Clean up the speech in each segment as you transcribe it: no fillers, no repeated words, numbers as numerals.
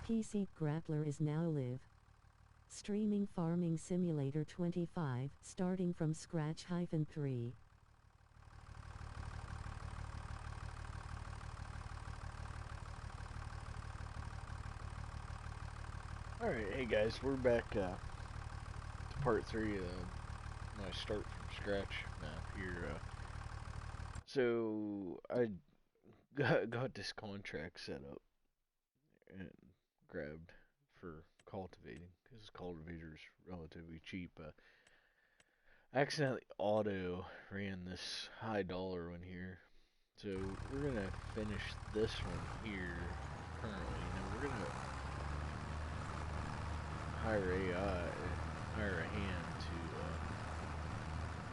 PC Grappler is now live. Streaming Farming Simulator 25, starting from scratch-3. Alright, hey guys, we're back to part 3 of my start from scratch map here. So, I got this contract set up and grabbed for cultivating, because cultivator's relatively cheap. I accidentally auto ran this high dollar one here. So, we're going to finish this one here currently. Now, we're going to hire hire a hand to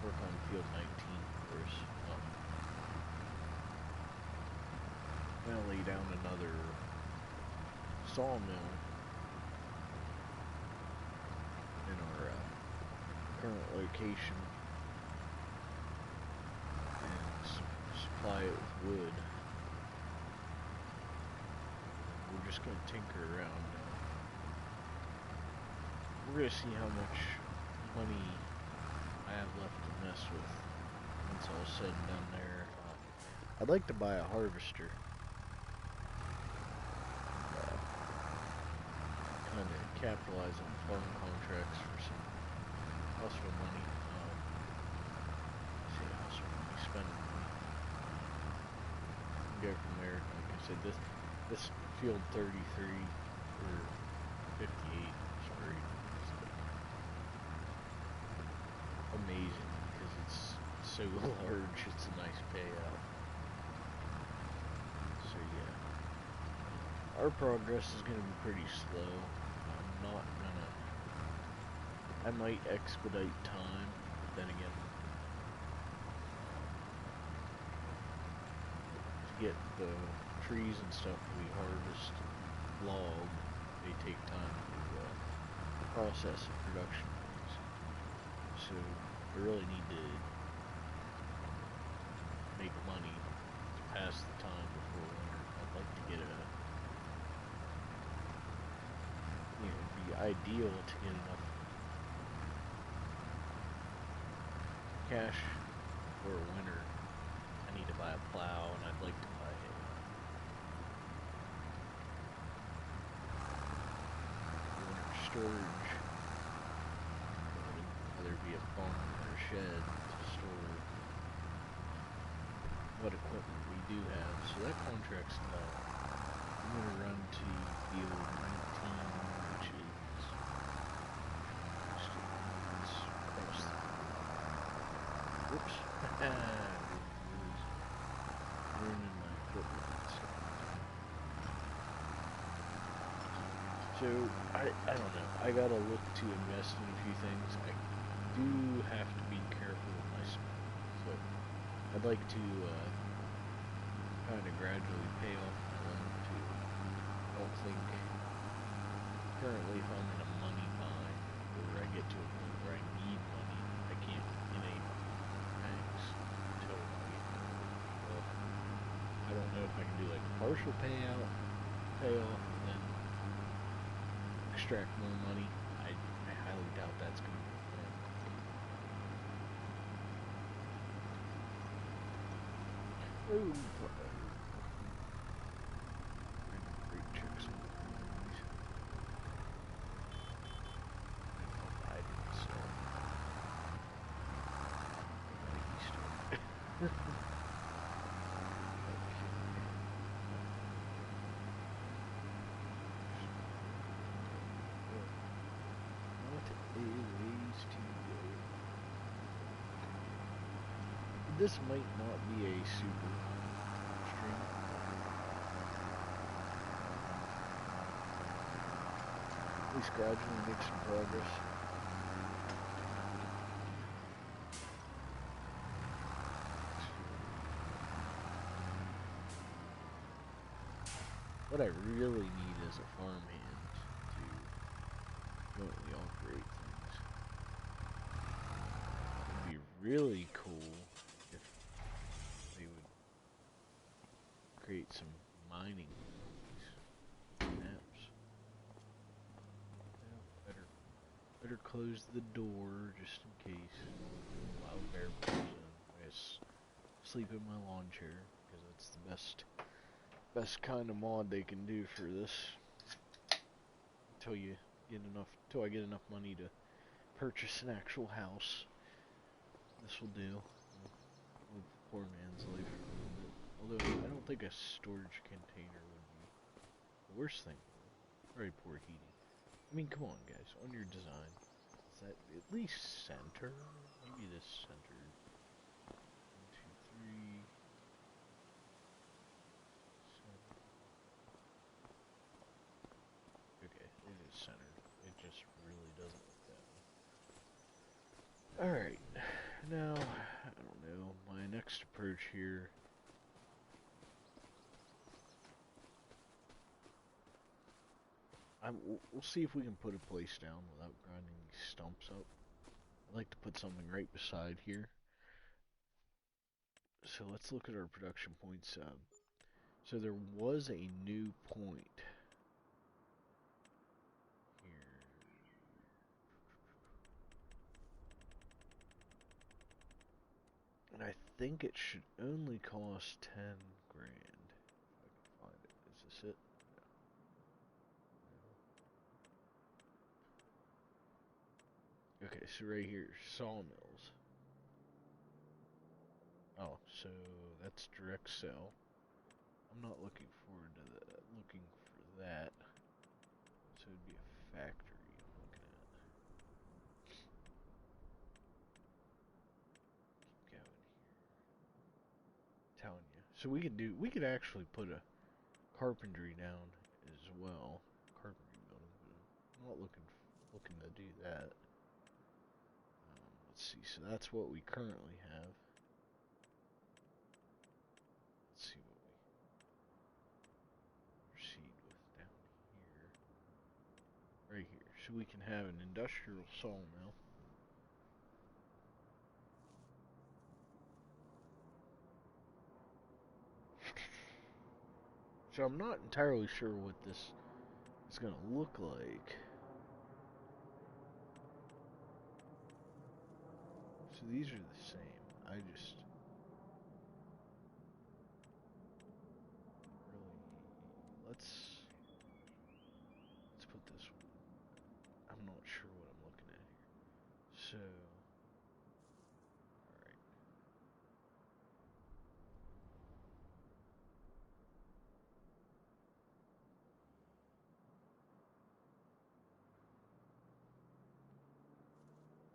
work on field 19 for us. I'm gonna lay down another sawmill in our current location and supply it with wood. We're just gonna tinker around. We're gonna see how much money I have left to mess with once all's said and done there. I'd like to buy a harvester. Kind of capitalize on farm contracts for some household money. See, household money, spending money. Go from there. Like I said, this field 33 or 58, sorry, it's like amazing because it's so large. It's a nice payout. So yeah, our progress is gonna be pretty slow. I'm not gonna. I might expedite time, but then again, to get the trees and stuff we harvest log, they take time to process and production things. So we really need to make money to pass the time before winter. I'd like to get it'd be ideal to get enough cash for winter. I need to buy a plow, and I'd like to buy a winter storage, whether it be a barn or a shed to store what equipment we do have. So that contract's done. I'm going to run to field 19, which is across the... Whoops. Ruining my equipment. So, I don't know. I gotta look to invest in a few things. I do have to be careful with my spending. So, I'd like to kind of gradually pay off my loan too. I don't think currently if I'm in a money bind or I get to a point where I need money, I can't in a banks until I get well, I don't know if I can do like a partial payoff, and then extract more money. I highly doubt that's going to be a plan. Oh, great chicks on these. I didn't sell. This might not be a super stream. At least gradually make some progress. What I really need is a farmhand to jointly operate things. It'd be really cool if they would create some mining on these maps. better close the door just in case wild bear comes in. I just sleep in my lawn chair because that's the best kind of mod they can do for this. Till I get enough money to purchase an actual house. This will do. Live poor man's life for a little bit. Although I don't think a storage container would be the worst thing. Very poor heating. I mean, come on, guys. On your design, is that at least center? Maybe this centered. 1, 2, 3. Okay, it is centered. It just really doesn't look that way. Alright, now, I don't know, my next approach here. We'll see if we can put a place down without grinding these stumps up. I'd like to put something right beside here. So let's look at our production points. So there was a new point here. And I think it should only cost 10 grand. If I can find it. Is this it? No. Okay, so right here, sawmills. Oh, so that's direct sell. I'm not looking forward to looking for that. So it'd be a factory I'm looking at. Keep going here. Telling you. So we could actually put a carpentry down as well. Carpentry building, but I'm not looking to do that. Let's see. So that's what we currently have. Let's see what we proceed with down here. Right here. So we can have an industrial sawmill. So I'm not entirely sure what this is going to look like. So these are the same. I just really let's put this one. I'm not sure what I'm looking at here. So alright.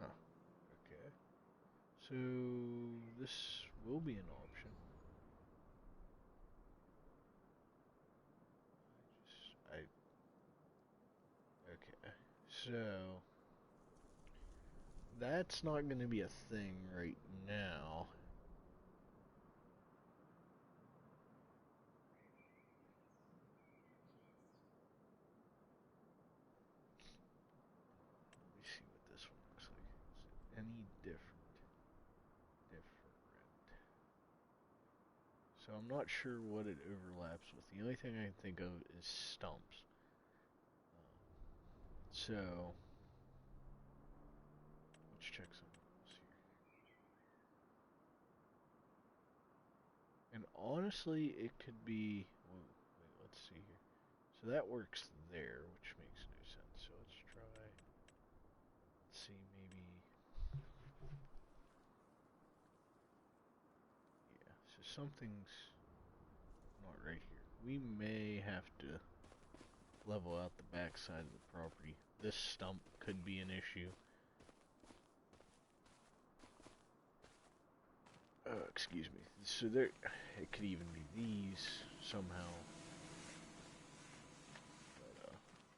Huh. Okay. So this will be an option. Okay. So that's not going to be a thing right now. Let me see what this one looks like. Is it any different? So I'm not sure what it overlaps with. The only thing I can think of is stumps. So let's check something else here. And honestly, it could be. Whoa, wait, let's see here. So that works there, which makes no sense. So let's try. Let's see, maybe. Yeah. So something's not right here. We may have to level out the back side of the property. This stump could be an issue. Excuse me. So there, it could even be these somehow. But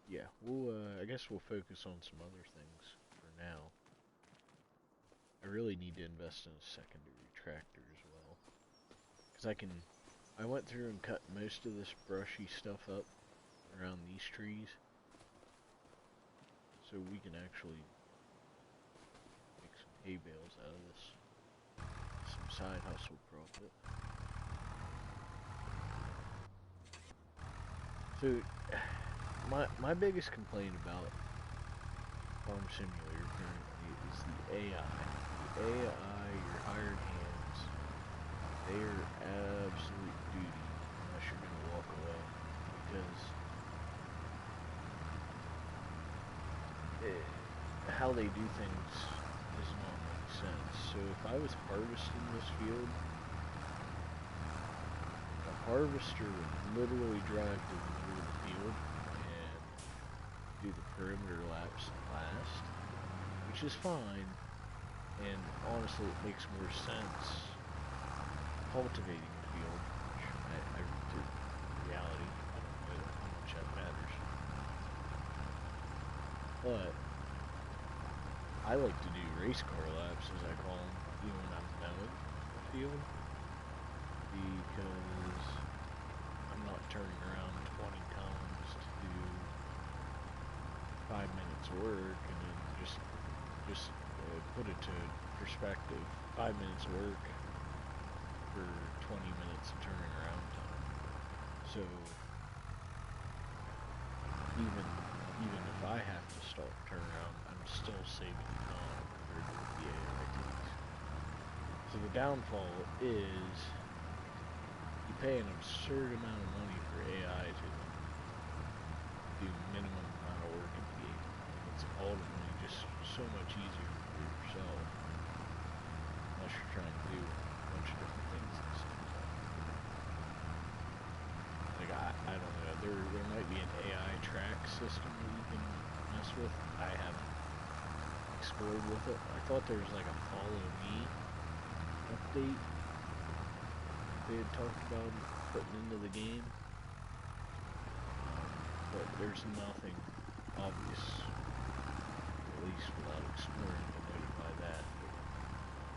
yeah, we'll. I guess we'll focus on some other things for now. I really need to invest in a secondary tractor as well, because I went through and cut most of this brushy stuff up around these trees, so we can actually make some hay bales out of this. Some side hustle profit. So, my biggest complaint about Farm Simulator currently is the AI. The AI, your hired hands, they are absolute duty unless you're going to walk away. Because how they do things does not make sense. So if I was harvesting this field, the harvester would literally drive to the middle of the field and do the perimeter laps last, which is fine, and honestly it makes more sense cultivating the field, which I to reality, I don't know how much that matters. But I like to do race car laps, as I call them, even when I'm mowing the field, because I'm not turning around 20 times to do 5 minutes work, and then just put it to perspective, 5 minutes work for 20 minutes of turning around time. So even if I have to stop turnaround, I'm still saving time compared to what the AI takes. So the downfall is you pay an absurd amount of money for AI to do minimum amount of work in the game. It's ultimately just so much easier for yourself, unless you're trying to do a bunch of different things at the same time. Like, I don't know, there might be an AI track system that you can mess with. I haven't explored with it. I thought there was like a Follow Me update they had talked about putting into the game, but there's nothing obvious, at least without exploring, to notify that.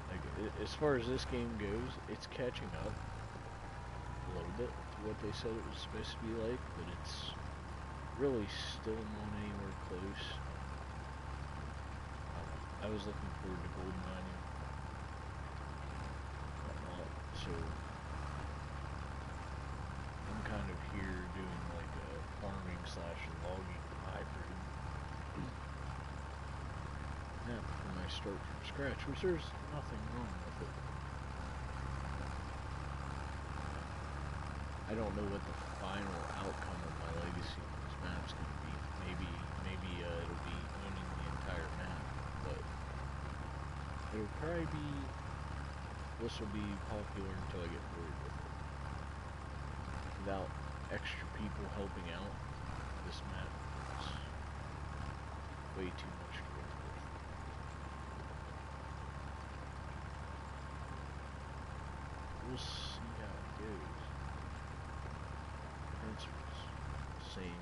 Like, as far as this game goes, it's catching up a little bit to what they said it was supposed to be like, but it's really still not anywhere close. I was looking forward to gold mining, so I'm kind of here doing like a farming / logging hybrid. Yeah, when I start from scratch, which there's nothing wrong with it. I don't know what the final outcome of my legacy on this map's going to be. Maybe it'll be owning the entire map, but it'll probably be, this will be popular until I get bored with it. Without extra people helping out, this map is way too much to work with. We'll see how it goes. Principles, same.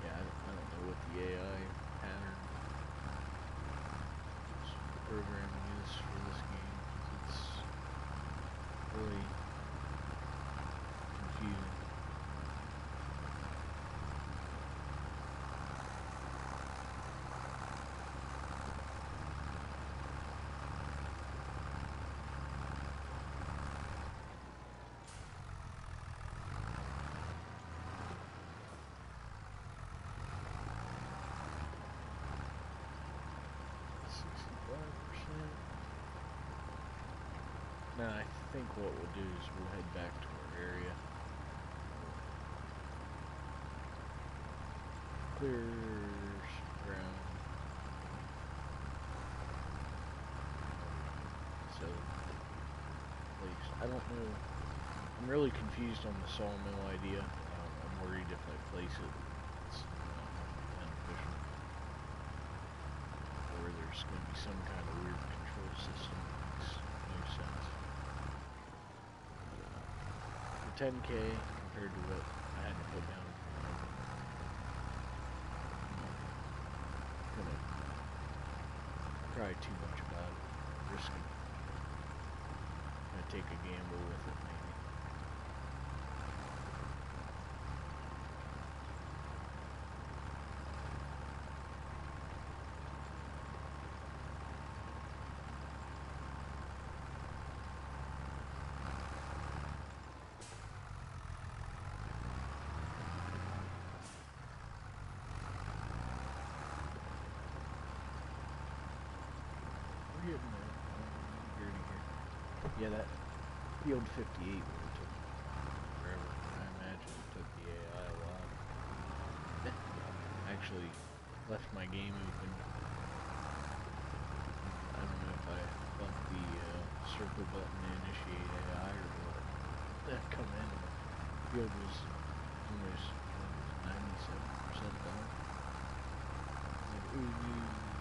Yeah, I don't know what the AI pattern programming is for this game. It's really confusing. Now I think what we'll do is we'll head back to our area. Clear some ground. So, place. I don't know. I'm really confused on the sawmill idea. I'm worried if I place it, it's not beneficial. Or there's going to be some kind of weird control system that makes no sense. For 10K compared to what I had to put down, I'm gonna cry too much about it. Risking. Gonna take a gamble with it, maybe. Yeah, that Field 58 would have took forever. I imagine it took the AI a while. I actually left my game open. I don't know if I bumped the circle button to initiate AI or what. Come in, and the field was almost 97% done. Like, ooh,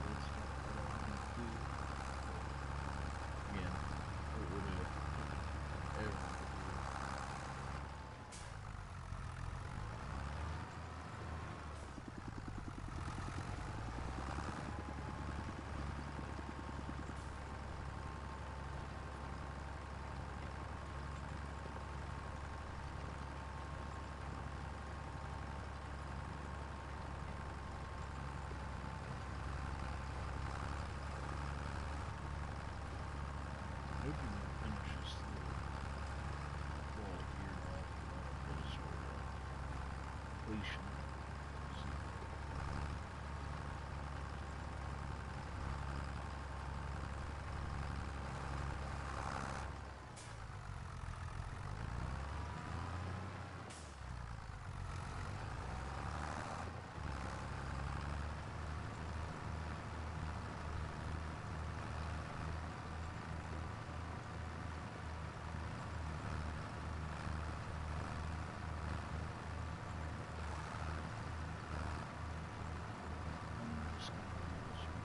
that's not what I want to do. Again, it would have ever. Hoping to finish this little wall here off for this sort of completion. I'm just gonna do this one.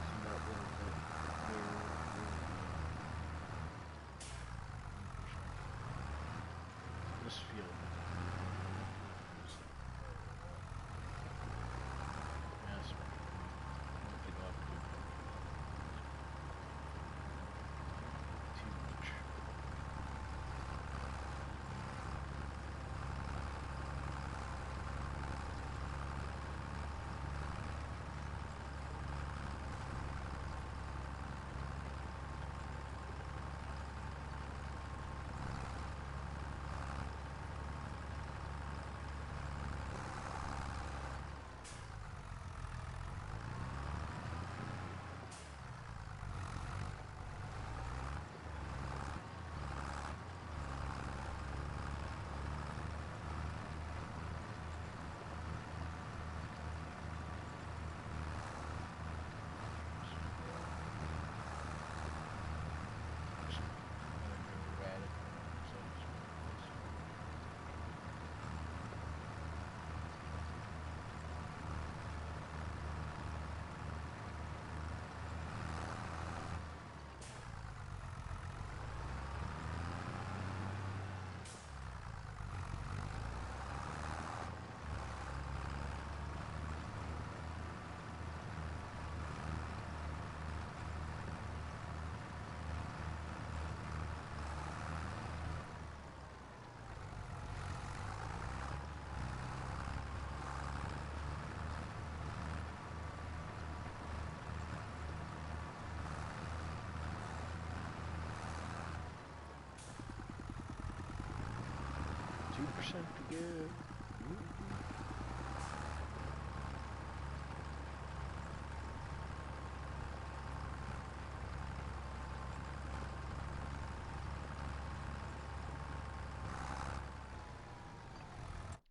So that little bit there will be 1%. This field is massive. I don't think I'll have to do too much. Percent to go.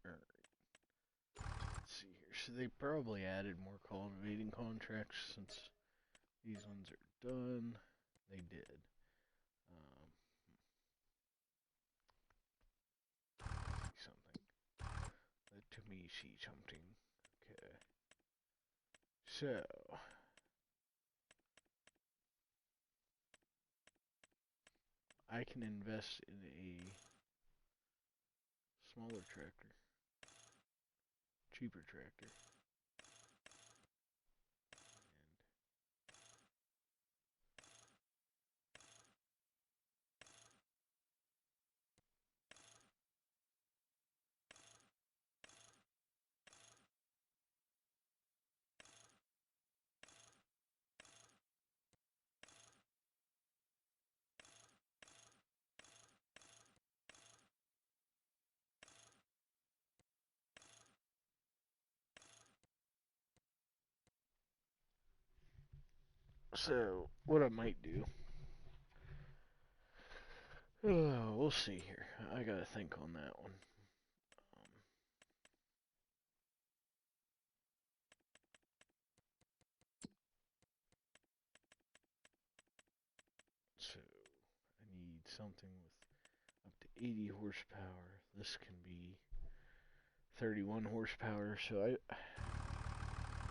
Alright. Let's see here. So they probably added more cultivating contracts since these ones are done. They did. See something. Let me see something. Okay. So I can invest in a smaller tractor, cheaper tractor, So, what I might do, we'll see here. I gotta think on that one. So, I need something with up to 80 horsepower. This can be 31 horsepower, so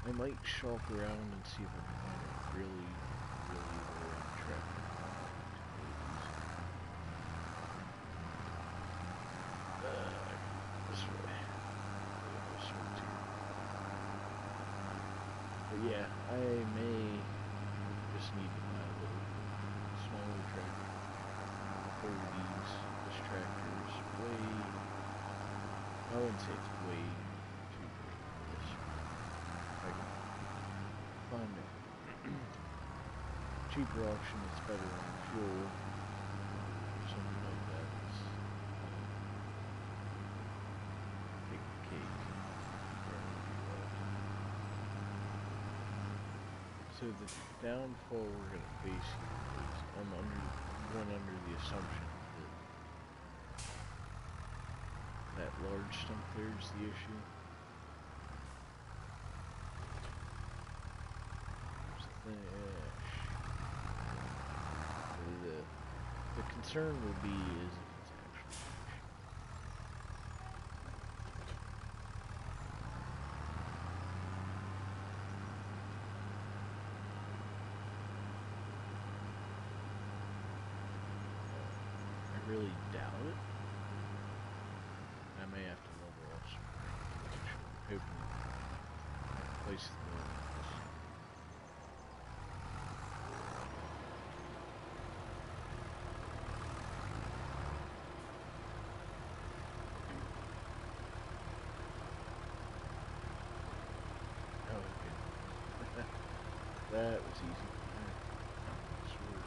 I might shop around and see if I can find a really, really low-end tractor. This way. This one too. But yeah, I may just need to buy a little smaller tractor for these. This tractor is way, I wouldn't say it's way too big for this. If I can find a cheaper option that's better on fuel, or something like that, it's take the cake. So the downfall we're gonna face here is I'm going under the assumption that large stump there is the issue. The concern will be is if it's actually I really doubt it. I may have to level off some hoping I can place the oh, okay. That was easy. Sweet.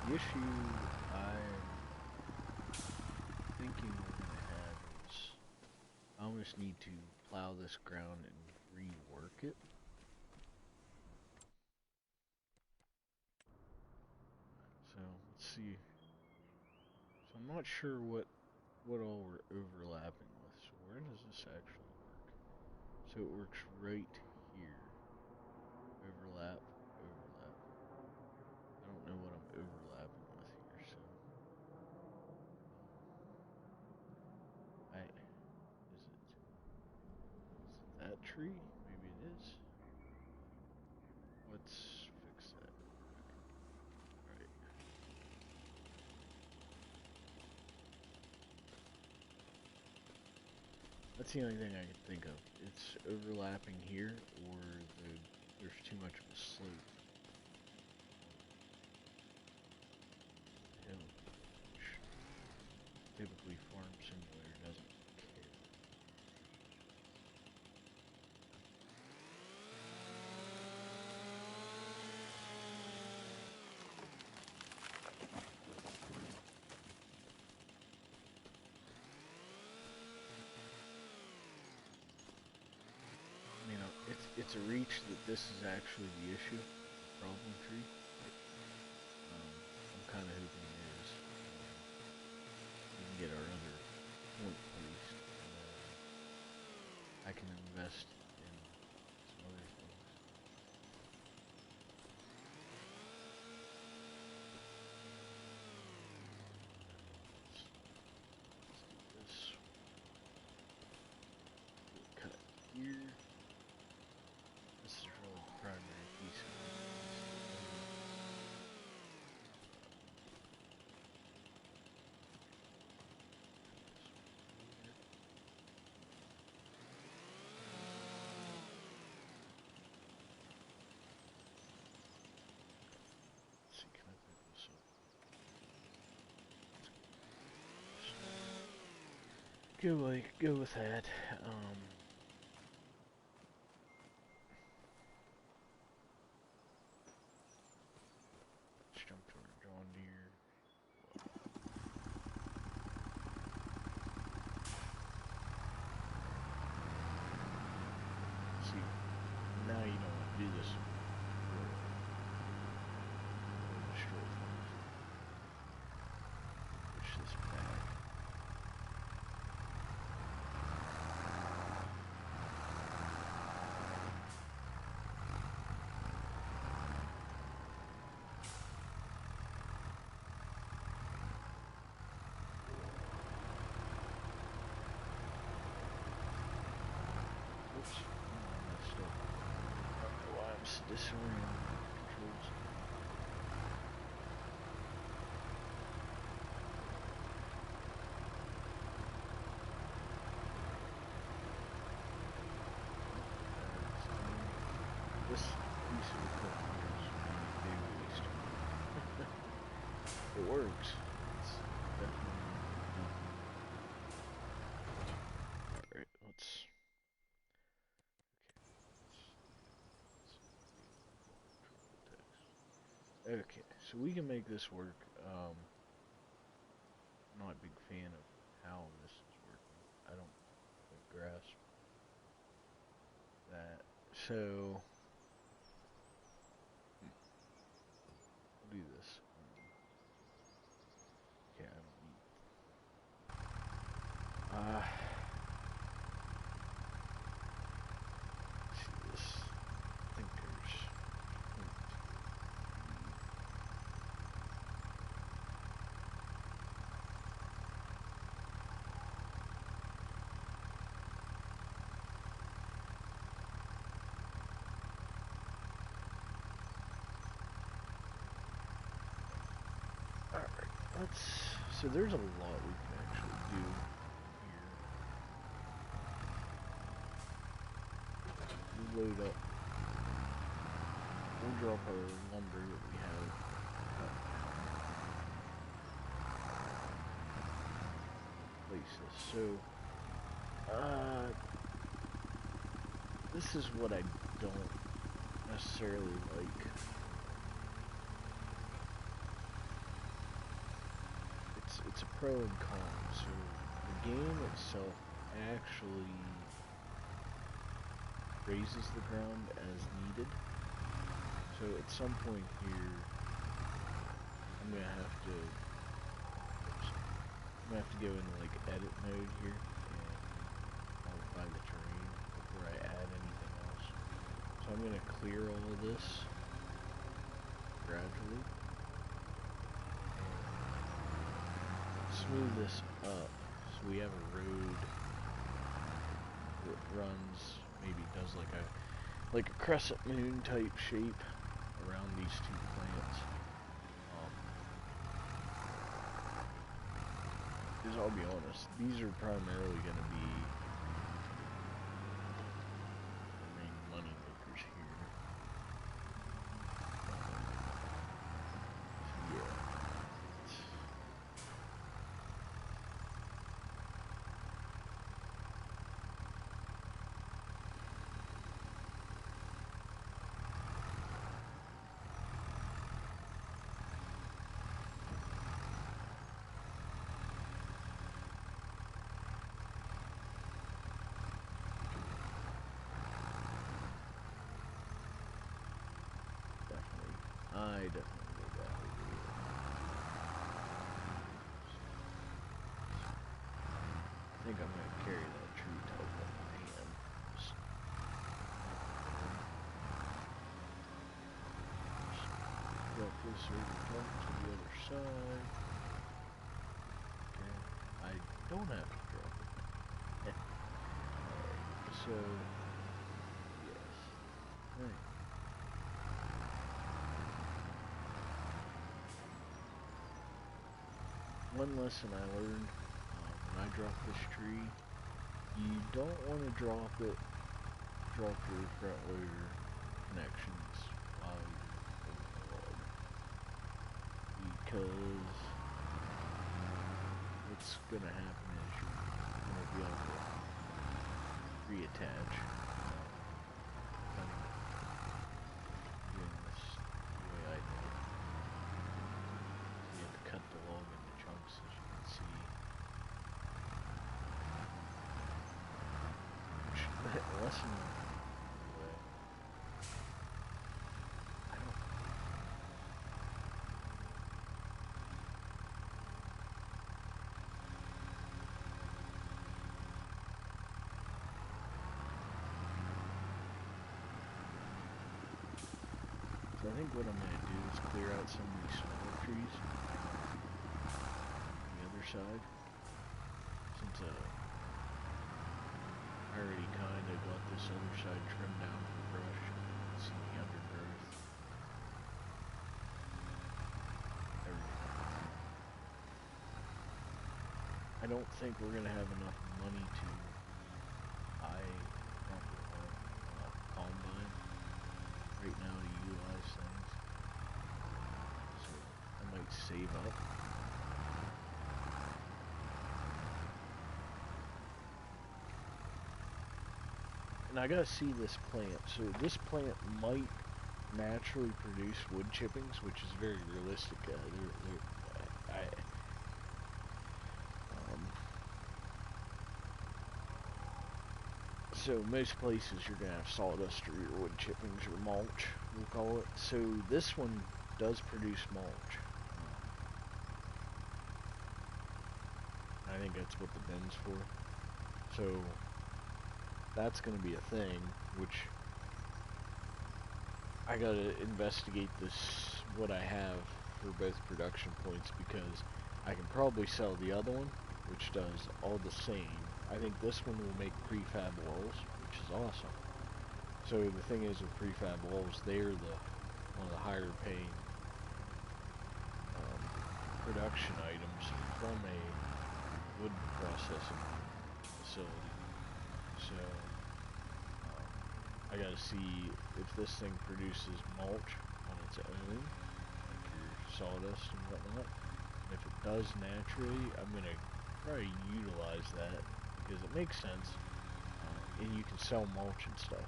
The issue I'm thinking we're going to have is I almost need to plow this ground and rework it. So let's see. So I'm not sure what all we're overlapping with. So where does this actually work? So it works right here. Overlap, overlap. I don't know what I'm overlapping with here, so is it that tree? Maybe it is. Let's fix that. Alright. That's the only thing I can think of. It's overlapping here, or there's too much of a slope. Hill, which typically Farm Simulator doesn't care. You know, it's a reach that this is actually the issue, problem tree. I'm kind of hoping it is. We can get our other point placed, and then I can invest in some other things. Let's do this. Cut here. This is really the primary piece of it. Let's see, can I pick this up? Go with that. this. Destroy things. Push this back. Oops, I messed up. I don't know why I'm disoriented with the controls. This piece of equipment is a waste. It works. It's definitely nothing. Alright, let's. Okay, so we can make this work. I'm not a big fan of how this is working. I don't quite grasp that. So, we'll do this. Okay, I don't need. Let's see this. I think there's. Alright, let's. So there's a lot we can actually do here. We'll load up. We'll drop our lumber that we have cut down. Place this. So, this is what I don't necessarily like. It's a pro and con. So the game itself actually raises the ground as needed. So at some point here, I'm gonna have to go into like edit mode here and modify the terrain before I add anything else. So I'm gonna clear all of this gradually. Smooth this up so we have a road that runs, maybe does like a crescent moon type shape around these two plants. Because I'll be honest, these are primarily going to be the main money makers here. Yeah. I definitely go that way. I think I'm gonna carry that tree top in my hand. Just drop this over top to the other side. Okay, I don't have to drop it. Alright, so yes. Right. One lesson I learned when I drop this tree, you don't want to drop your front loader connections while you're pulling the log, because what's going to happen is you're going to be able to reattach. Doing this the way I did it. You have to cut the log into chunks, as you can see. Lesson anyway. think what I'm gonna do is clear out some of these smaller trees on the other side, since I already kind of got this other side trimmed down for brush. See the undergrowth, everything. I don't think we're gonna have enough money to buy proper combine right now to utilize things, so I might save up. And I gotta see this plant. So this plant might naturally produce wood chippings, which is very realistic. Um, so most places you're gonna have sawdust or your wood chippings or mulch, we'll call it. So this one does produce mulch. I think that's what the bin's for. So that's gonna be a thing, which I gotta investigate this, what I have for both production points, because I can probably sell the other one, which does all the same. I think this one will make prefab walls, which is awesome. So the thing is with prefab walls, they're one of the higher paying production items from a wood processing facility. So I gotta see if this thing produces mulch on its own, like your sawdust and whatnot. And if it does naturally, I'm gonna probably utilize that because it makes sense, and you can sell mulch and stuff.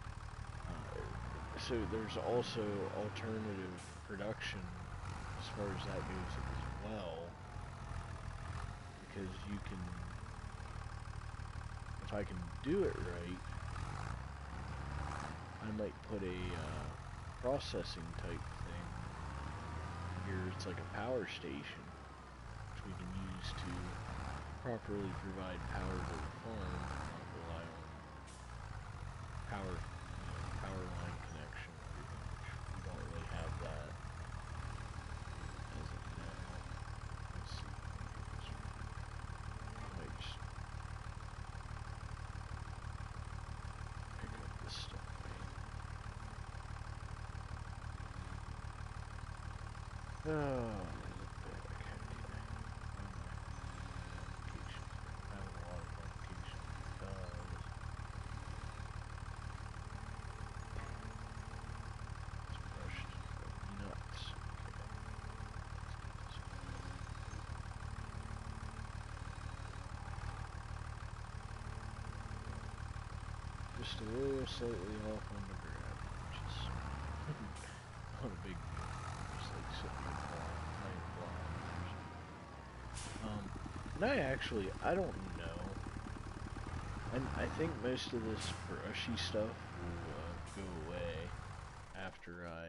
So there's also alternative production as far as that goes as well, because you can, if I can do it right, I might put a processing type thing here. It's like a power station, which we can use to properly provide power to the farm, not rely on power, power line connection, which we don't really have that as of now. Let's see. I might just pick up this stuff. Oh. Just a little slightly off on the grab, which is not a big deal. Just like sitting there playing. And I don't know. And I think most of this brushy stuff will go away after I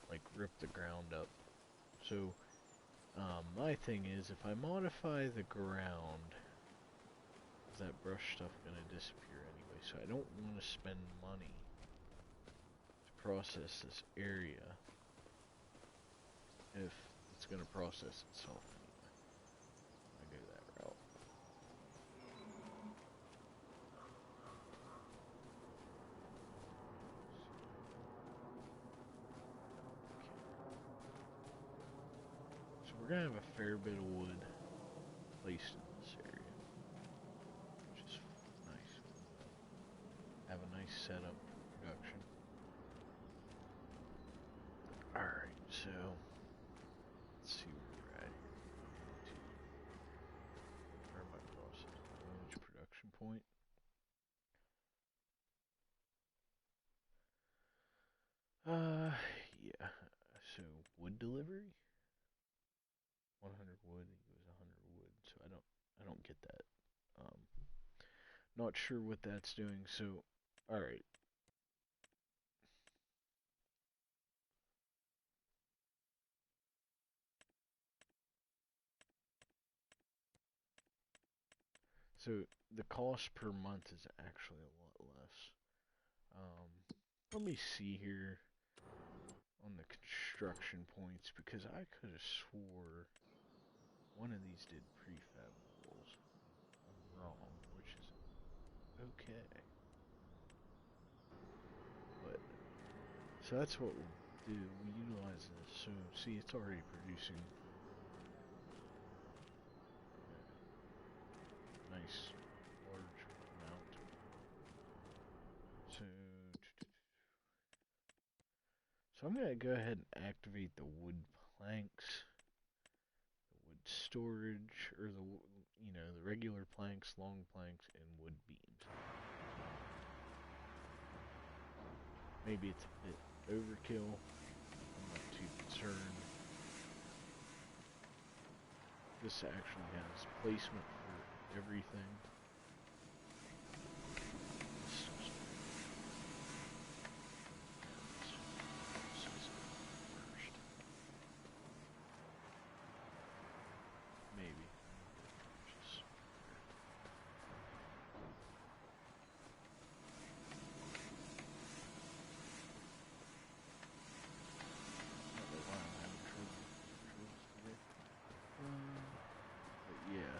like rip the ground up. So my thing is, if I modify the ground, is that brush stuff gonna disappear anyway? So I don't want to spend money to process this area if it's gonna process itself anyway. I go that route. So we're gonna have a fair bit of wood placed in this area, which is nice. Have a nice setup for production. Alright, so let's see where we're at here. Where am I processing? Which production point? Yeah. So wood delivery? 100 wood equals 100 wood. So I don't get that. Not sure what that's doing. So, all right. So the cost per month is actually a lot less. Let me see here. on the construction points because I could have swore one of these did prefab walls. I'm wrong, which is okay. But so that's what we'll do. We utilize this. So see, it's already producing a nice large amount. So I'm gonna go ahead and activate the wood planks, the wood storage, or the regular planks, long planks, and wood beams. Maybe it's a bit overkill. I'm not too concerned. This actually has placement for everything. Maybe. Just I don't know why I'm having troubles today. But yeah.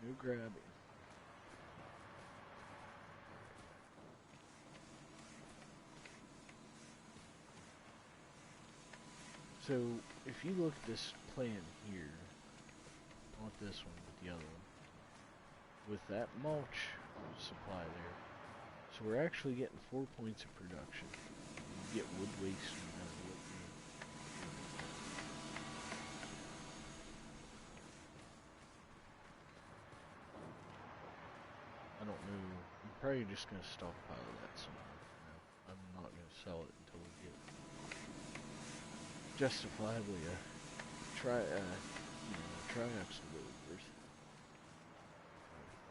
No grabbing. So, if you look at this plan here, not this one, but the other one, with that mulch supply there, so we're actually getting 4 points of production. You get wood waste no matter what I don't know. I'm probably just going to stockpile that somewhere for now. I'm not going to sell it until we get justifiably a triaxle load worth.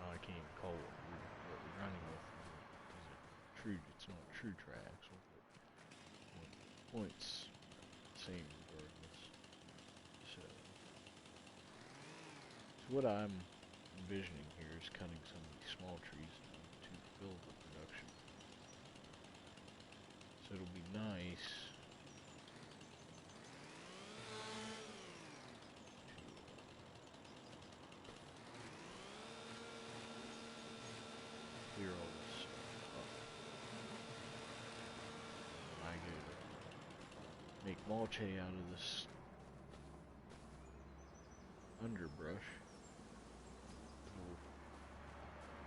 Well, I can't even call what we're running with. It's not a true triaxle, but points same regardless. So what I'm envisioning here is cutting some of these small trees down to fill the production. So it'll be nice to clear all this up. I go to make mulch hay out of this underbrush. It'll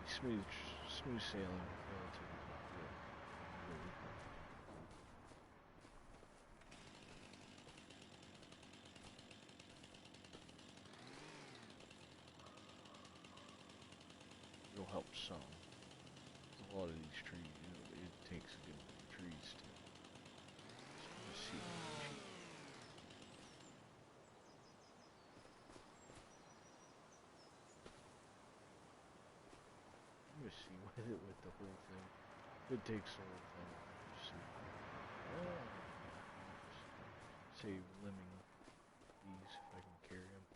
be smooth sailing relatively quick. It'll help some. A lot of these trees, it takes a good bit of trees to see. I'm gonna see with the whole thing. If it takes the whole thing, I'll see. Save limbing these if I can carry them.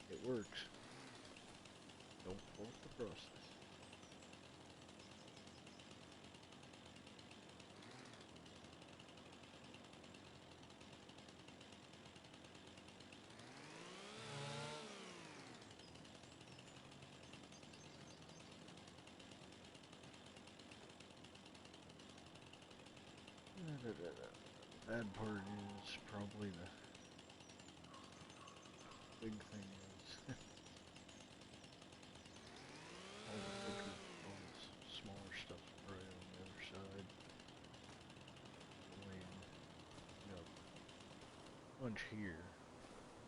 It works. Don't fault the process. Bad part is probably the big thing is all the smaller stuff right on the other side. Land, you got a bunch here.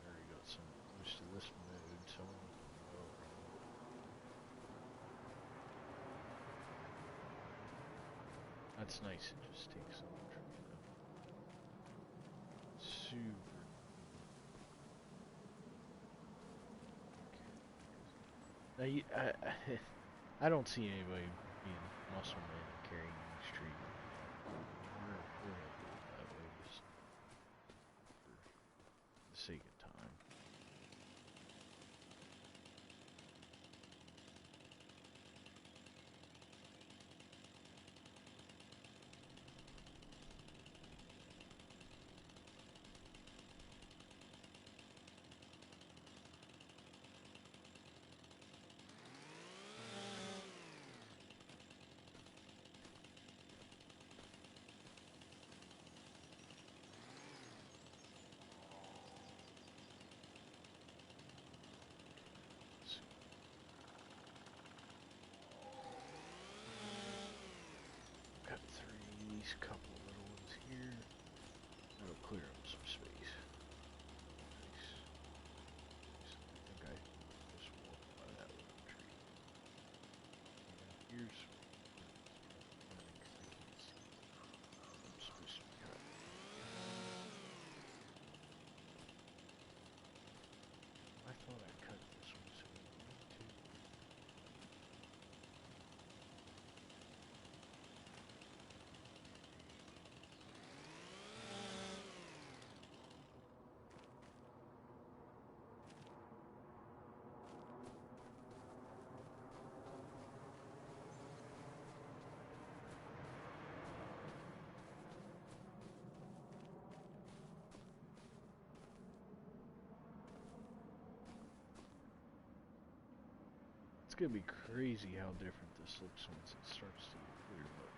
I already got some most of this mowed, so that's nice. It just takes so much. Super. Now I don't see anybody being muscle man carrying these trees. nice couple little ones here. That'll clear up some space. Nice. I think I just walked by that little tree. Yeah, here's I'm supposed to be cut. I thought I cut this one, so I need to. It's gonna be crazy how different this looks once it starts to get cleared up.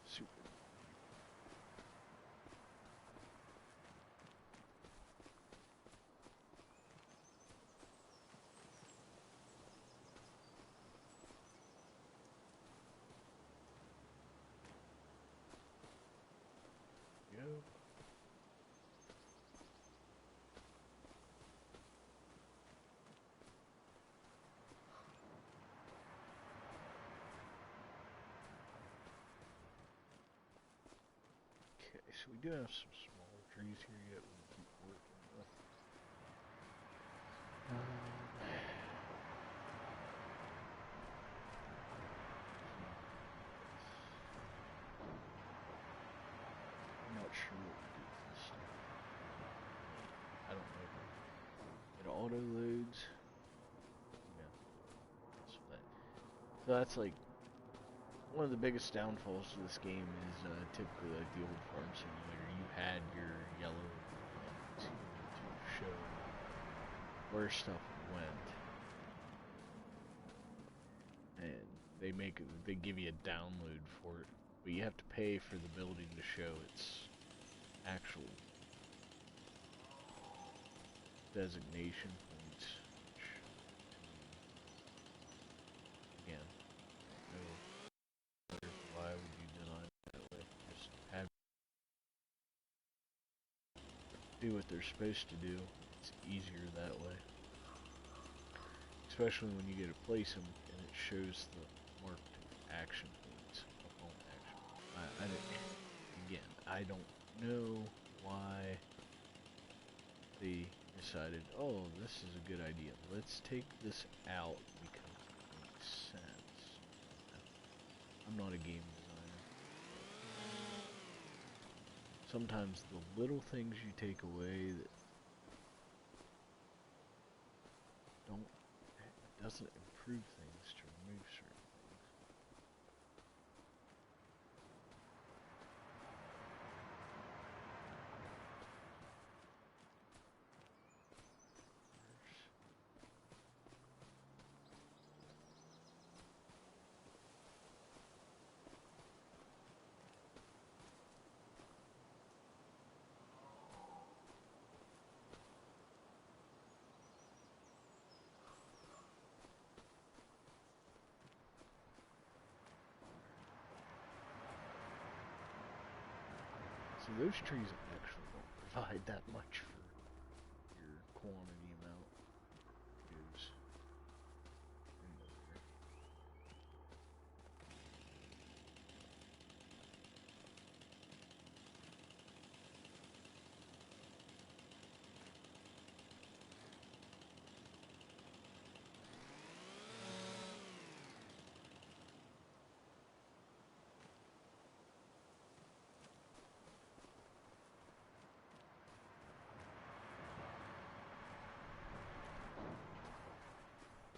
Super. Go. Okay, so we do have some smaller trees here yet we can keep working with. I'm not sure what we do with this stuff. I don't know. It auto loads. Yeah. So that's like one of the biggest downfalls to this game is typically like the old farm simulator. You had your yellow lines to show where stuff went, and they give you a download for it, but you have to pay for the building to show its actual designation points. Which, again, no. Why would you design it that way? Just have do what they're supposed to do. It's easier that way. Especially when you get to place them and it shows the marked action points upon action. I don't know why they decided, oh, this is a good idea. Let's take this out because it makes sense. I'm not a game designer. Sometimes the little things you take away that doesn't improve things to remove certain things. So those trees actually don't provide that much for your quantity amount. Goes in there.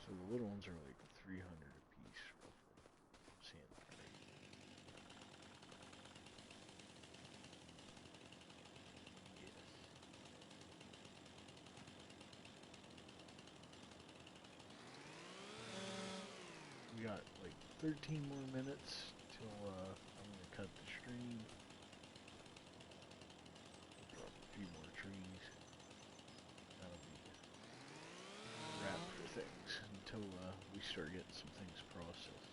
So the little ones are like 300 a piece, roughly. I'm seeing that right. Yes. We got 13 more minutes till I'm gonna cut the stream. Drop a few more trees. That'll be a wrap for things until we start getting some things processed.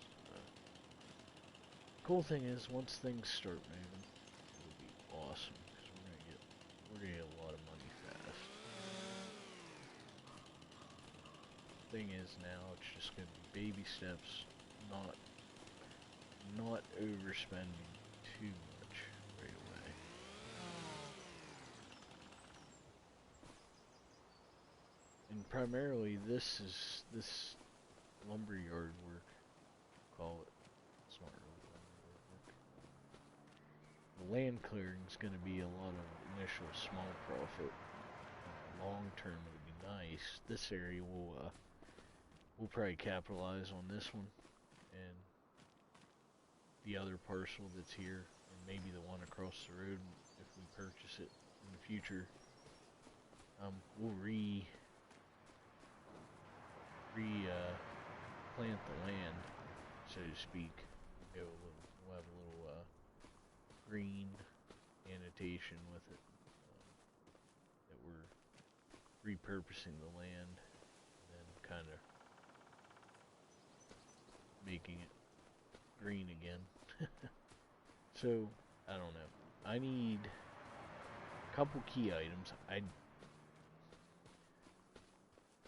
Cool thing is, once things start moving, it'll be awesome because we're gonna get a lot of money fast. Thing is now, it's just gonna be baby steps, not overspending too much right away. And primarily, this lumberyard work, call it. It's not really lumberyard work. The land clearing is going to be a lot of initial small profit. Long term, it'll be nice. This area will we'll probably capitalize on this one and the other parcel that's here, and maybe the one across the road if we purchase it in the future. We'll plant the land, so to speak. We'll have a little green annotation with it, that we're repurposing the land and then kind of making it green again. So, I don't know. I need a couple key items.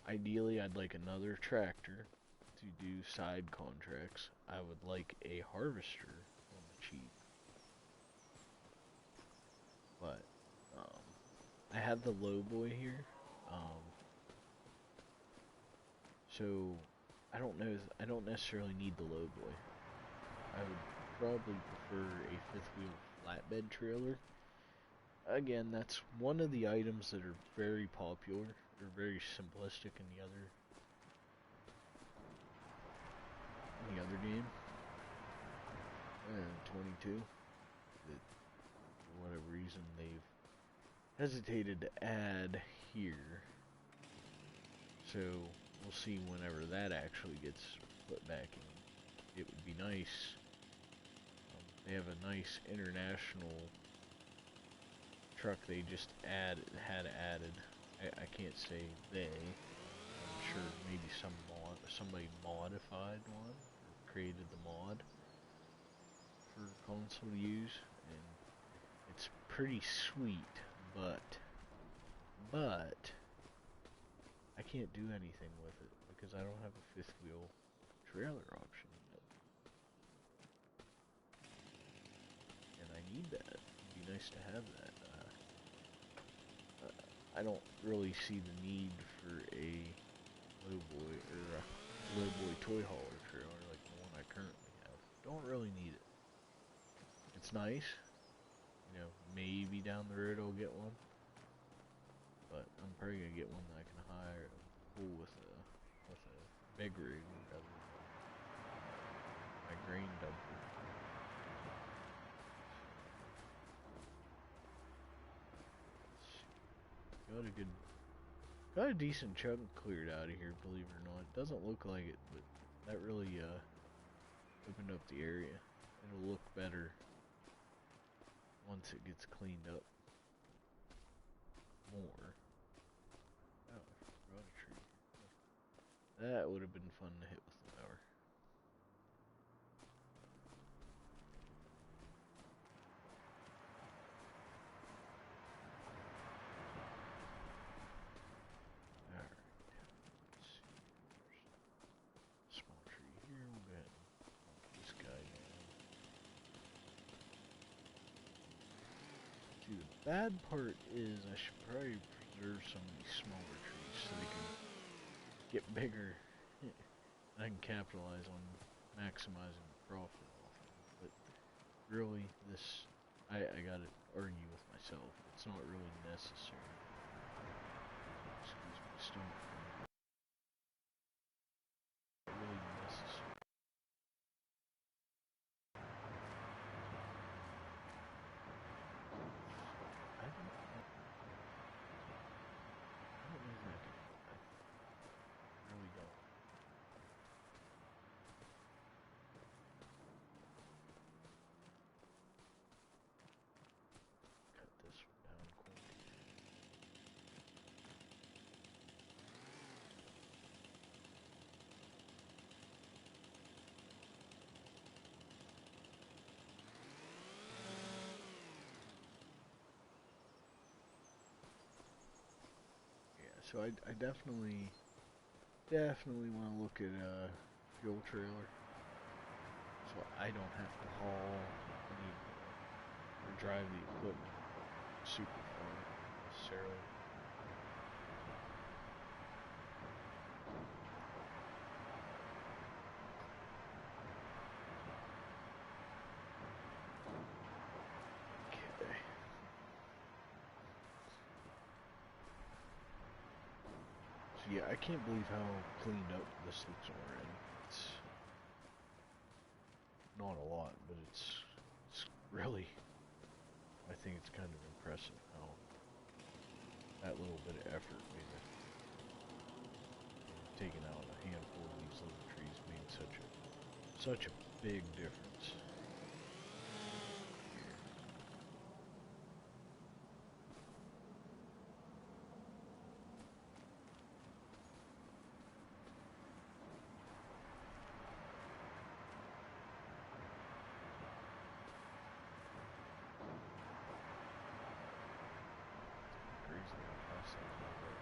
Ideally, I'd like another tractor to do side contracts. I would like a harvester on the cheap. But, I have the lowboy here. So, I don't necessarily need the lowboy. I would probably prefer a fifth wheel flatbed trailer. Again, that's one of the items that are very popular. They're very simplistic in the other game. 22. That for whatever reason they've hesitated to add here. So we'll see whenever that actually gets put back in. It would be nice. They have a nice international truck they just had added. I can't say they. I'm sure maybe somebody modified one or created the mod for console use, and it's pretty sweet, but I can't do anything with it because I don't have a fifth wheel trailer option yet. And I need that. It'd be nice to have that. I don't really see the need for a lowboy or a lowboy toy hauler trailer like the one I currently have. Don't really need it. It's nice. You know, maybe down the road I'll get one. But I'm probably gonna get one that I can hire and pull with a big rig rather than my grain dumper. Got a decent chunk cleared out of here, believe it or not. It doesn't look like it, but that really opened up the area. It'll look better once it gets cleaned up more. Oh, I forgot a tree. That would have been fun to hit with the mower. The bad part is I should probably preserve some of these smaller trees so they can get bigger and I can capitalize on maximizing the profit off of them. But really, I gotta argue with myself. It's not really necessary. Excuse me, stomach. Not really necessary. So I definitely want to look at a fuel trailer, so I don't have to haul any or drive the equipment super far necessarily. Okay. So yeah, I can't believe how cleaned up this looks already. It's not a lot, but it's really, I think it's kind of impressive how that little bit of effort made it. Taking out a handful of these little trees made such a big difference. Crazy how fast that filled up.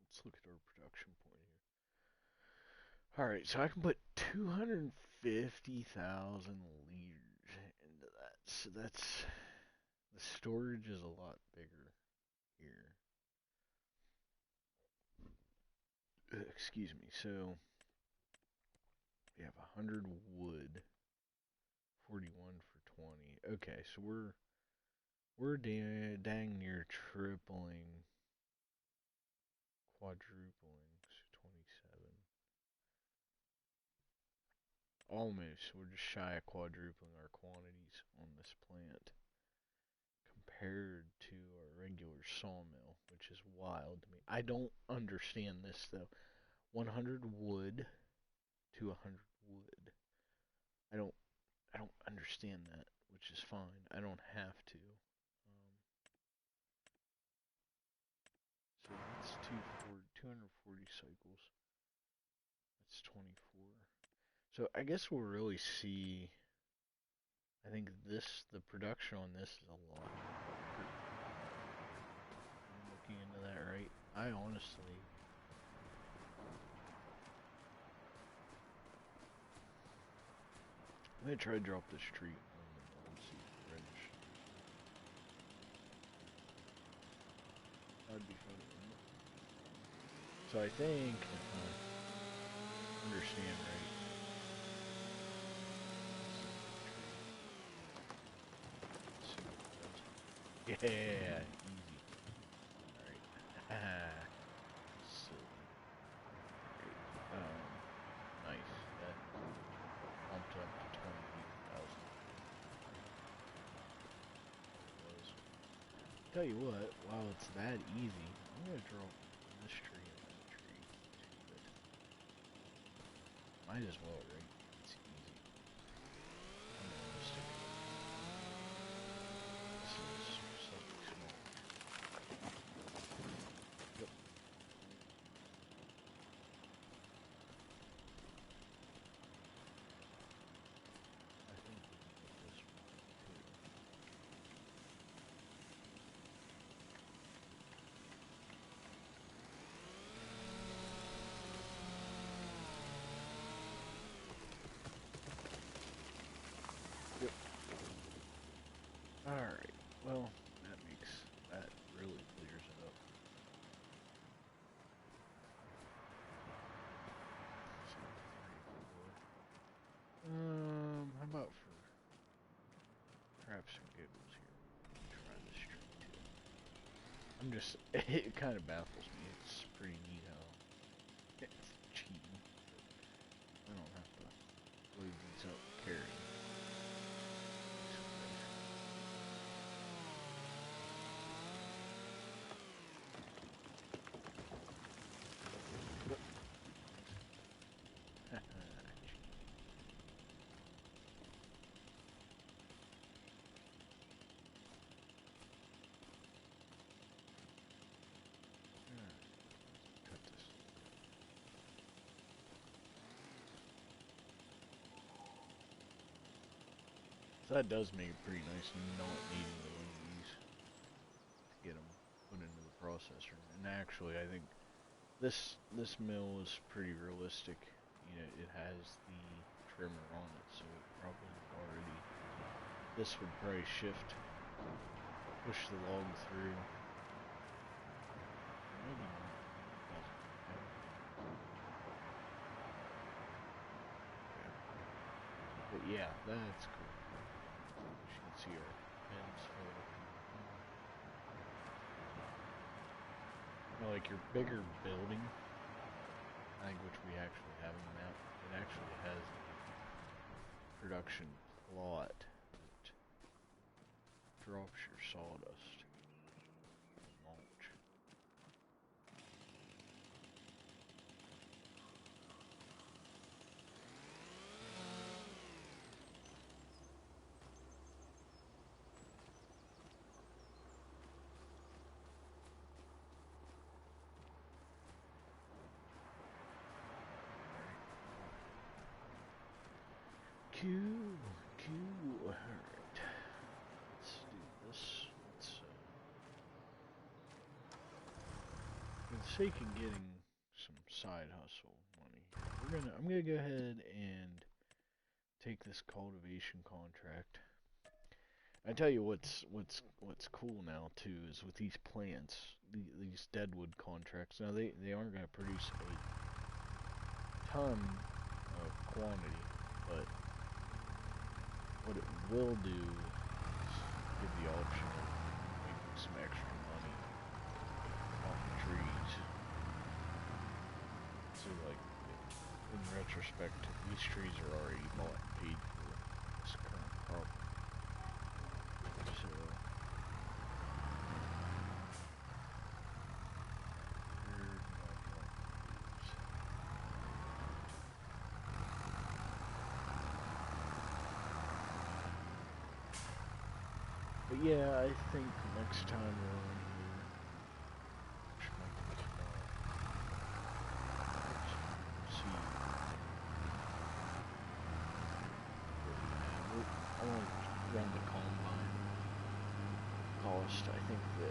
Let's look at our production point here. Alright, so I can put 250,000 liters into that. So that's, the storage is a lot bigger here. Excuse me. So we have 100 wood, 41 for 20. Okay, so we're dang near tripling, quadrupling, so 27. Almost. We're just shy of quadrupling our quantities on this plant compared to our regular sawmill, which is wild to me. I don't understand this though. 100 wood to 100 wood. I don't I don't understand that, which is fine. I don't have to. So that's 240 cycles. That's 24. So I guess we'll really see. I think the production on this is a lot quicker. I'm looking into that right. I honestly, I'm gonna try to drop this tree on the mill and see if it registers. That'd be fun, wouldn't it? So I think, if I understand right, let's see what it does. Yeah, easy. Alright. Silly. Alright. Nice. That bumped up to 28,000. Was. Tell you what, while it's that easy, I'm gonna drop this tree and that tree too, but might as well, right? It's easy. I'm realistic. This is something small. Yep. I think we can put this one too. Yep. Alright. Well, that really clears it up. So 34. How about for perhaps some giggles here? Try this tree too. It kind of baffles me. It's pretty neat how it's cheating. I don't have to load these up carrying. Cut this. So that does make it pretty nice not needing to load these. processor. And actually, I think this mill is pretty realistic. You know, it has the trimmer on it, so it probably already. This would probably shift, push the log through. Maybe not. But yeah, that's cool. As you can see our bins full. You know, like your bigger building, I think, which we actually have in the map, it actually has a production plot that drops your sawdust mulch. Cool, cool. Alright. Let's do this. For the sake of getting some side hustle money, I'm gonna go ahead and take this cultivation contract. I tell you what's cool now too is with these plants, these deadwood contracts. Now they aren't gonna produce a ton of quantity, but what it will do is give the option of making some extra money off the trees. So like, in retrospect, these trees are already bought and paid for this current crop. So, but yeah, I think next time around here, which might be tomorrow, see. I want to run the combine cost. I think the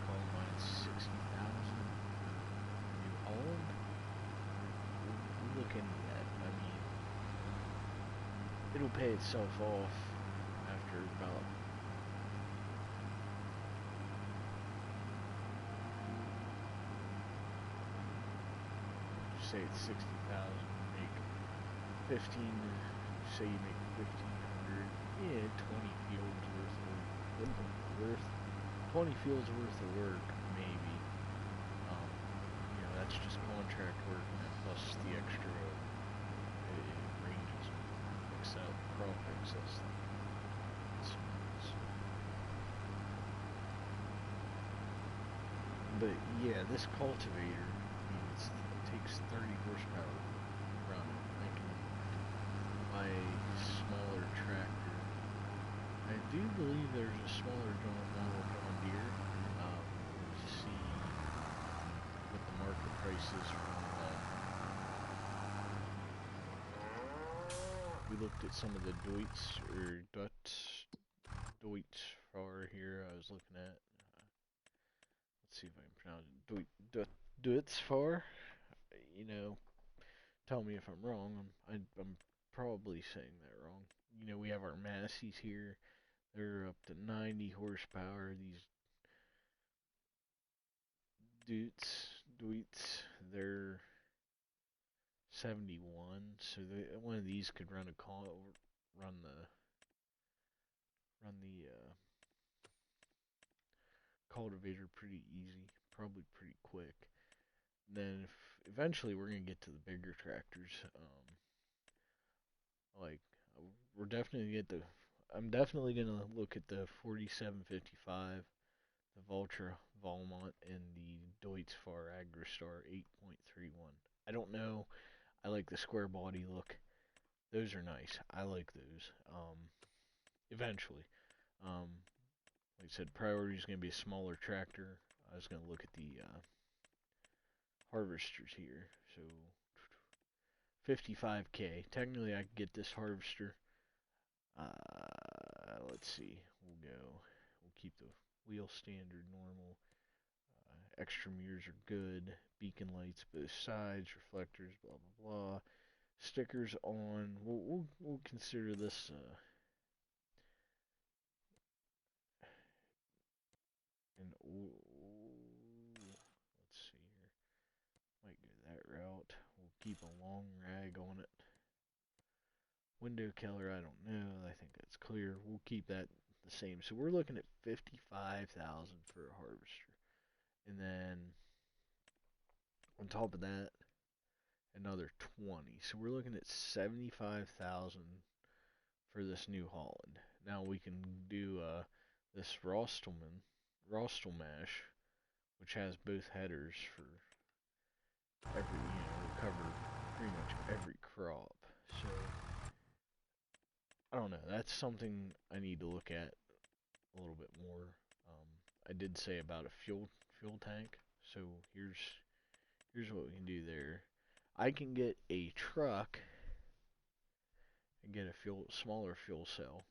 combine's 60,000. New Holland. We'll look into that. I mean, it'll pay itself off after about. Say it's 60,000. Make 15. Say you make 1,500. Yeah, 20 fields worth 20 fields worth of work, maybe. You know, that's just contract work, plus the extra ranges, excel, crop excess. But yeah, this cultivator, I mean, it takes 30 horsepower to run it. I can buy a smaller tractor. I do believe there's a smaller model John Deere. To see what the market price is from that. We looked at some of the Deutz Far here. I was looking at. Let's see if I can pronounce it. Deutz Far. You know, tell me if I'm wrong. I'm probably saying that wrong. You know, we have our Massey's here. They're up to 90 horsepower. These Deutz, they're 71. So one of these could run the cultivator pretty easy, probably pretty quick. And then if eventually we're gonna get to the bigger tractors, like we're definitely get the. I'm definitely gonna look at the 4755, the Valtra Valmont, and the Deutz Fahr Agristar 8.31. I don't know. I like the square body look. Those are nice. I like those. Eventually. Like I said, priority is going to be a smaller tractor. I was going to look at the harvesters here. So 55K. Technically, I could get this harvester. Let's see. We'll keep the wheel standard normal. extra mirrors are good, beacon lights both sides, reflectors, blah blah blah. Stickers on. We'll consider this an let's see here. Might go that route. We'll keep a long rag on it. Window color, I don't know. I think that's clear. We'll keep that the same. So we're looking at 55,000 for a harvester. And then on top of that, another 20. So we're looking at 75,000 for this New Holland. Now we can do this Rostelmash, which has both headers for every, cover pretty much every crop. So I don't know. That's something I need to look at a little bit more. I did say about a fuel tank. So here's what we can do there. I can get a truck and get a smaller fuel cell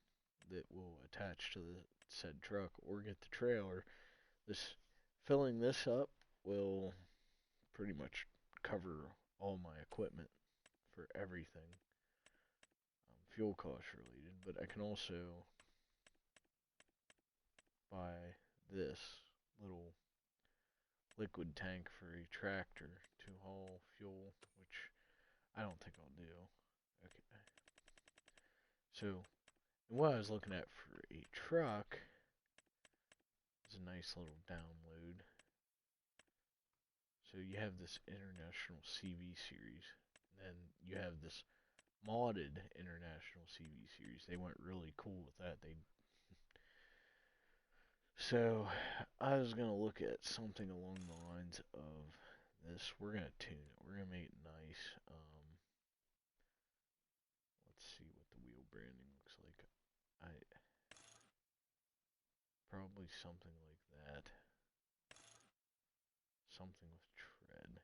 that will attach to the said truck, or get the trailer. Filling this up will pretty much cover all my equipment for everything, fuel cost related. But I can also buy this little liquid tank for a tractor to haul fuel, which I don't think I'll do. Okay. So, what I was looking at for a truck is a nice little download. So you have this International CV series, and then you have this modded International CV series. They went really cool with that. So I was gonna look at something along the lines of this. We're gonna tune it. We're gonna make it nice. Let's see what the wheel branding looks like. Probably something like that. Something with tread.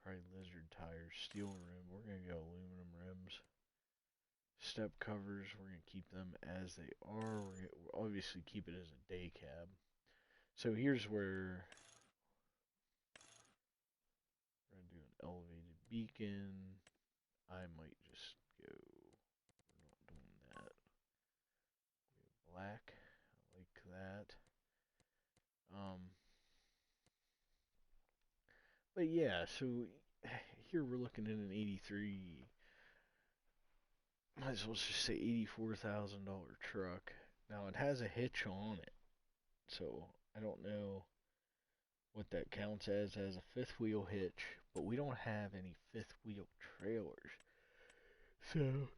Probably lizard tires, steel rim. We're gonna go aluminum rims. Step covers, we're going to keep them as they are. We'll obviously keep it as a day cab. So here's where we're going to do an elevated beacon. I might just go, we're not doing that. Go black, I like that. But yeah, so here we're looking at an 83, might as well just say $84,000 truck. Now it has a hitch on it, so I don't know what that counts as a fifth wheel hitch, but we don't have any fifth wheel trailers. So,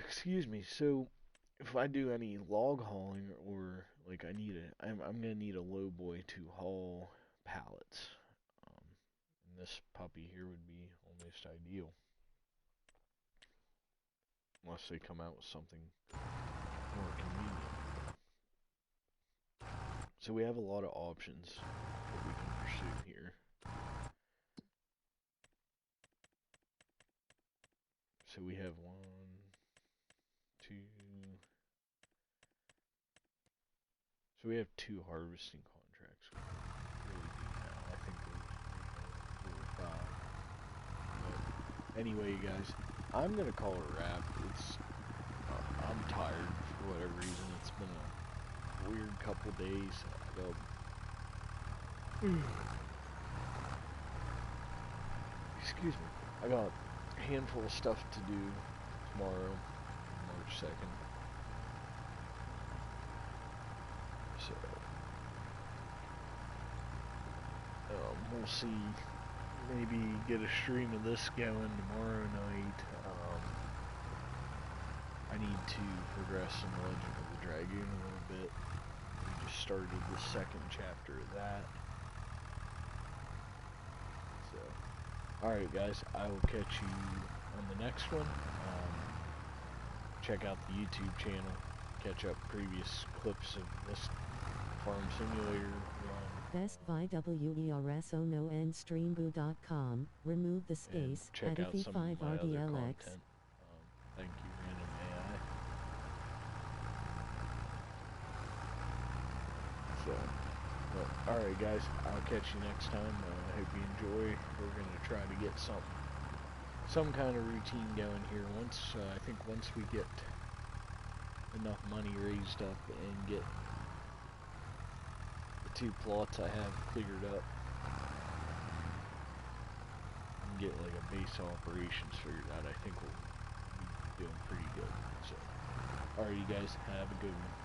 excuse me. So, if I do any log hauling, or like I'm gonna need a lowboy to haul pallets. And this puppy here would be almost ideal, unless they come out with something more convenient. So we have a lot of options that we can pursue here. So we have 1, 2. So we have 2 harvesting contracts. We really do now. I think there's 4 or 5. But anyway, you guys, I'm gonna call it a wrap. I'm tired for whatever reason. It's been a weird couple days. Excuse me. I got a handful of stuff to do tomorrow, March 2nd. So, we'll see. Maybe get a stream of this going tomorrow night. I need to progress in Legend of the Dragoon a little bit. We just started the 2nd chapter of that. So, alright guys, I will catch you on the next one. Check out the YouTube channel. Catch up previous clips of this Farm Simulator run. Best by WERSONO and Streamboo.com. Remove the space. Check out some of my other RDLX. content. Thank you, Random AI. So. Alright guys, I'll catch you next time. I hope you enjoy. We're going to try to get some kind of routine going here. I think once we get enough money raised up and get the 2 plots I have cleared up, and get like a base operations figured out, I think we'll be doing pretty good. So, alright you guys, have a good one.